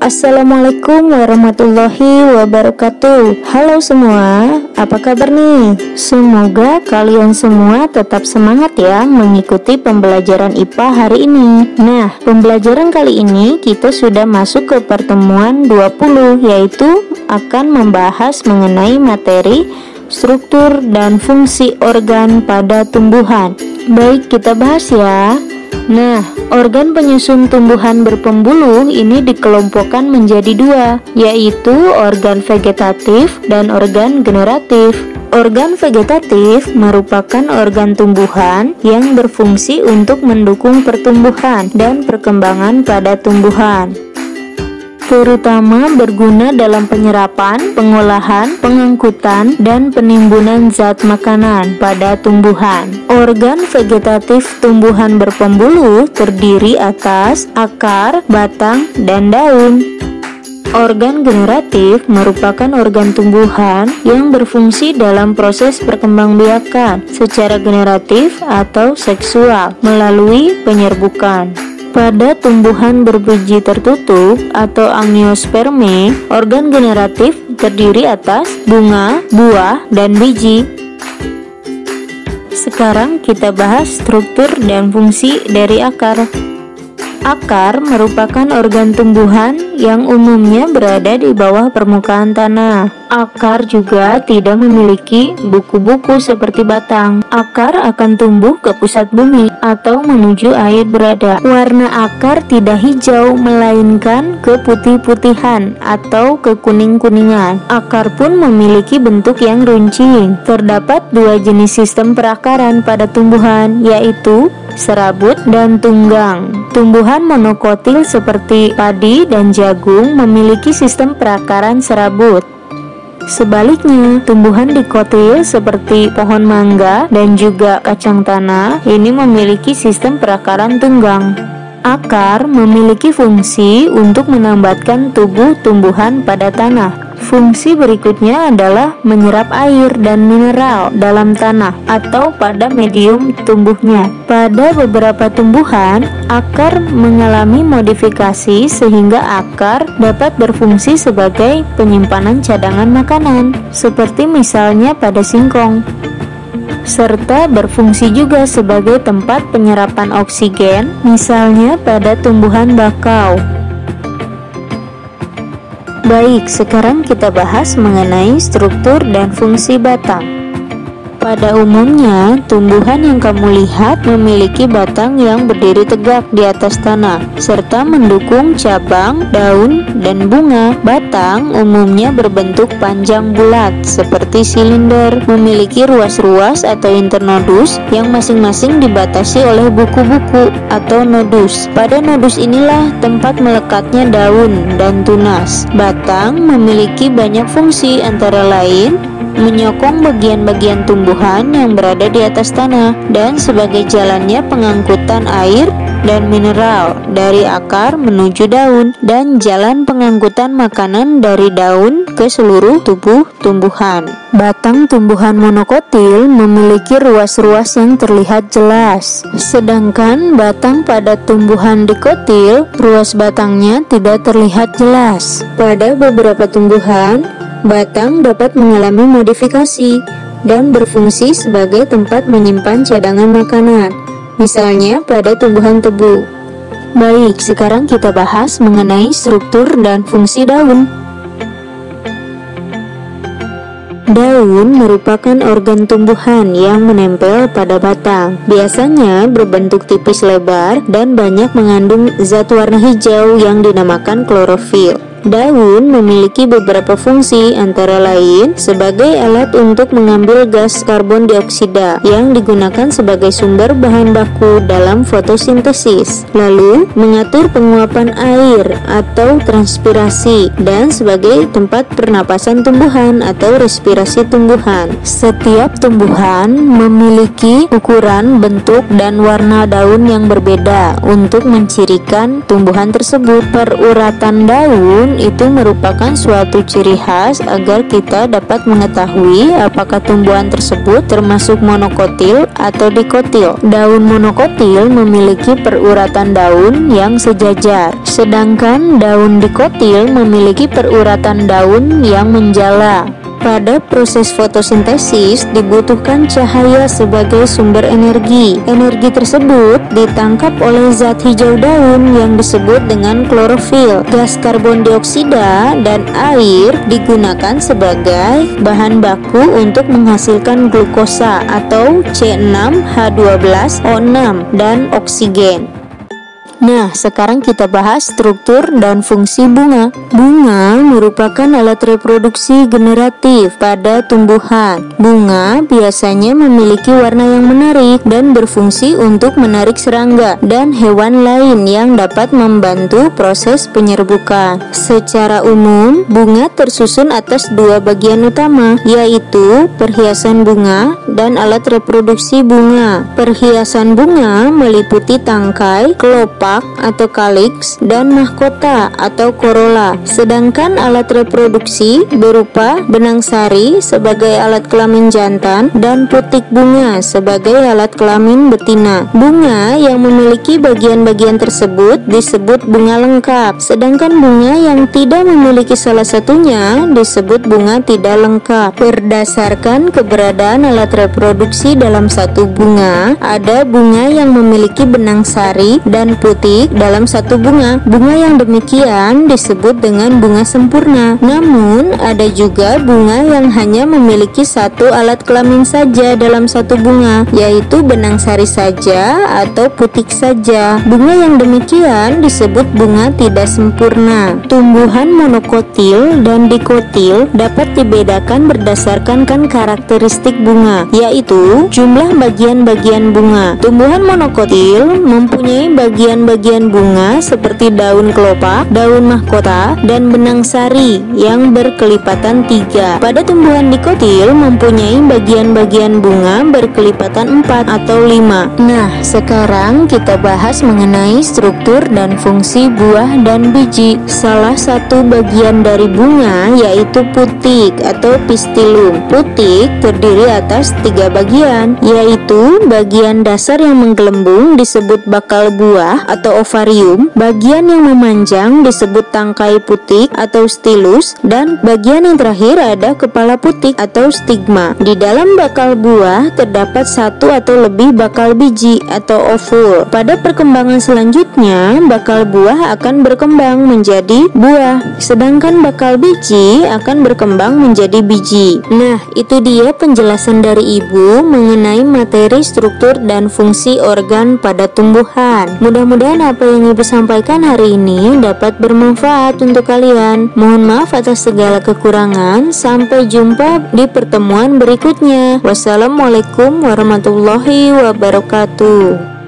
Assalamualaikum warahmatullahi wabarakatuh. Halo semua, apa kabar nih? Semoga kalian semua tetap semangat ya mengikuti pembelajaran IPA hari ini. Nah, pembelajaran kali ini kita sudah masuk ke pertemuan 20, yaitu akan membahas mengenai materi struktur dan fungsi organ pada tumbuhan. Baik, kita bahas ya. Nah, organ penyusun tumbuhan berpembuluh ini dikelompokkan menjadi dua, yaitu organ vegetatif dan organ generatif. Organ vegetatif merupakan organ tumbuhan yang berfungsi untuk mendukung pertumbuhan dan perkembangan pada tumbuhan, terutama berguna dalam penyerapan, pengolahan, pengangkutan, dan penimbunan zat makanan pada tumbuhan. Organ vegetatif tumbuhan berpembuluh terdiri atas akar, batang, dan daun. Organ generatif merupakan organ tumbuhan yang berfungsi dalam proses perkembangbiakan secara generatif atau seksual melalui penyerbukan. Pada tumbuhan berbiji tertutup atau angiosperme, organ generatif terdiri atas bunga, buah, dan biji. Sekarang kita bahas struktur dan fungsi dari akar. Akar merupakan organ tumbuhan yang umumnya berada di bawah permukaan tanah. Akar juga tidak memiliki buku-buku seperti batang. Akar akan tumbuh ke pusat bumi atau menuju air berada. Warna akar tidak hijau, melainkan keputih-putihan atau kekuning-kuningan. Akar pun memiliki bentuk yang runcing. Terdapat dua jenis sistem perakaran pada tumbuhan, yaitu serabut dan tunggang. Tumbuhan monokotil seperti padi dan jagung memiliki sistem perakaran serabut. Sebaliknya, tumbuhan dikotil seperti pohon mangga dan juga kacang tanah ini memiliki sistem perakaran tunggang. Akar memiliki fungsi untuk menambatkan tubuh tumbuhan pada tanah. Fungsi berikutnya adalah menyerap air dan mineral dalam tanah atau pada medium tumbuhnya. Pada beberapa tumbuhan, akar mengalami modifikasi sehingga akar dapat berfungsi sebagai penyimpanan cadangan makanan, seperti misalnya pada singkong, serta berfungsi juga sebagai tempat penyerapan oksigen, misalnya pada tumbuhan bakau. Baik, sekarang kita bahas mengenai struktur dan fungsi batang. Pada umumnya, tumbuhan yang kamu lihat memiliki batang yang berdiri tegak di atas tanah, serta mendukung cabang, daun, dan bunga. Batang umumnya berbentuk panjang bulat, seperti silinder, memiliki ruas-ruas atau internodus yang masing-masing dibatasi oleh buku-buku atau nodus. Pada nodus inilah tempat melekatnya daun dan tunas. Batang memiliki banyak fungsi, antara lain menyokong bagian-bagian tumbuhan yang berada di atas tanah dan sebagai jalannya pengangkutan air dan mineral dari akar menuju daun, dan jalan pengangkutan makanan dari daun ke seluruh tubuh tumbuhan. Batang tumbuhan monokotil memiliki ruas-ruas yang terlihat jelas, sedangkan batang pada tumbuhan dikotil, ruas batangnya tidak terlihat jelas. Pada beberapa tumbuhan, batang dapat mengalami modifikasi dan berfungsi sebagai tempat menyimpan cadangan makanan, misalnya pada tumbuhan tebu. Baik, sekarang kita bahas mengenai struktur dan fungsi daun. Daun merupakan organ tumbuhan yang menempel pada batang. Biasanya berbentuk tipis lebar dan banyak mengandung zat warna hijau yang dinamakan klorofil. Daun memiliki beberapa fungsi, antara lain sebagai alat untuk mengambil gas karbon dioksida yang digunakan sebagai sumber bahan baku dalam fotosintesis, lalu mengatur penguapan air atau transpirasi, dan sebagai tempat pernapasan tumbuhan atau respirasi tumbuhan. Setiap tumbuhan memiliki ukuran, bentuk, dan warna daun yang berbeda untuk mencirikan tumbuhan tersebut. Peruratan daun namun itu merupakan suatu ciri khas agar kita dapat mengetahui apakah tumbuhan tersebut termasuk monokotil atau dikotil. Daun monokotil memiliki peruratan daun yang sejajar, sedangkan daun dikotil memiliki peruratan daun yang menjala. Pada proses fotosintesis dibutuhkan cahaya sebagai sumber energi. Energi tersebut ditangkap oleh zat hijau daun yang disebut dengan klorofil. Gas karbon dioksida dan air digunakan sebagai bahan baku untuk menghasilkan glukosa atau C6H12O6 dan oksigen. Nah, sekarang kita bahas struktur dan fungsi bunga. Bunga merupakan alat reproduksi generatif pada tumbuhan. Bunga biasanya memiliki warna yang menarik dan berfungsi untuk menarik serangga dan hewan lain yang dapat membantu proses penyerbukan. Secara umum, bunga tersusun atas dua bagian utama, yaitu perhiasan bunga dan alat reproduksi bunga. Perhiasan bunga meliputi tangkai, kelopak atau kaliks, dan mahkota atau korola. Sedangkan alat reproduksi berupa benang sari sebagai alat kelamin jantan dan putik bunga sebagai alat kelamin betina. Bunga yang memiliki bagian-bagian tersebut disebut bunga lengkap, sedangkan bunga yang tidak memiliki salah satunya disebut bunga tidak lengkap. Berdasarkan keberadaan alat reproduksi dalam satu bunga, ada bunga yang memiliki benang sari dan putik dalam satu bunga. Bunga yang demikian disebut dengan bunga sempurna. Namun, ada juga bunga yang hanya memiliki satu alat kelamin saja dalam satu bunga, yaitu benang sari saja atau putik saja. Bunga yang demikian disebut bunga tidak sempurna. Tumbuhan monokotil dan dikotil dapat dibedakan berdasarkan karakteristik bunga, yaitu jumlah bagian-bagian bunga. Tumbuhan monokotil mempunyai bagian-bagian bunga seperti daun kelopak, daun mahkota, dan benang sari yang berkelipatan 3. Pada tumbuhan dikotil mempunyai bagian-bagian bunga berkelipatan 4 atau 5. Nah, sekarang kita bahas mengenai struktur dan fungsi buah dan biji. Salah satu bagian dari bunga yaitu putik atau pistilum. Putik terdiri atas 3 bagian, yaitu bagian dasar yang menggelembung disebut bakal buah atau ovarium, bagian yang memanjang disebut tangkai putik atau stilus, dan bagian yang terakhir ada kepala putik atau stigma. Di dalam bakal buah terdapat satu atau lebih bakal biji atau ovul. Pada perkembangan selanjutnya, bakal buah akan berkembang menjadi buah, sedangkan bakal biji akan berkembang menjadi biji. Nah, itu dia penjelasan dari Ibu mengenai materi struktur dan fungsi organ pada tumbuhan. Mudah-mudahan apa yang Ibu sampaikan hari ini dapat bermanfaat untuk kalian. Mohon maaf atas segala kekurangan. Sampai jumpa di pertemuan berikutnya. Wassalamualaikum warahmatullahi wabarakatuh.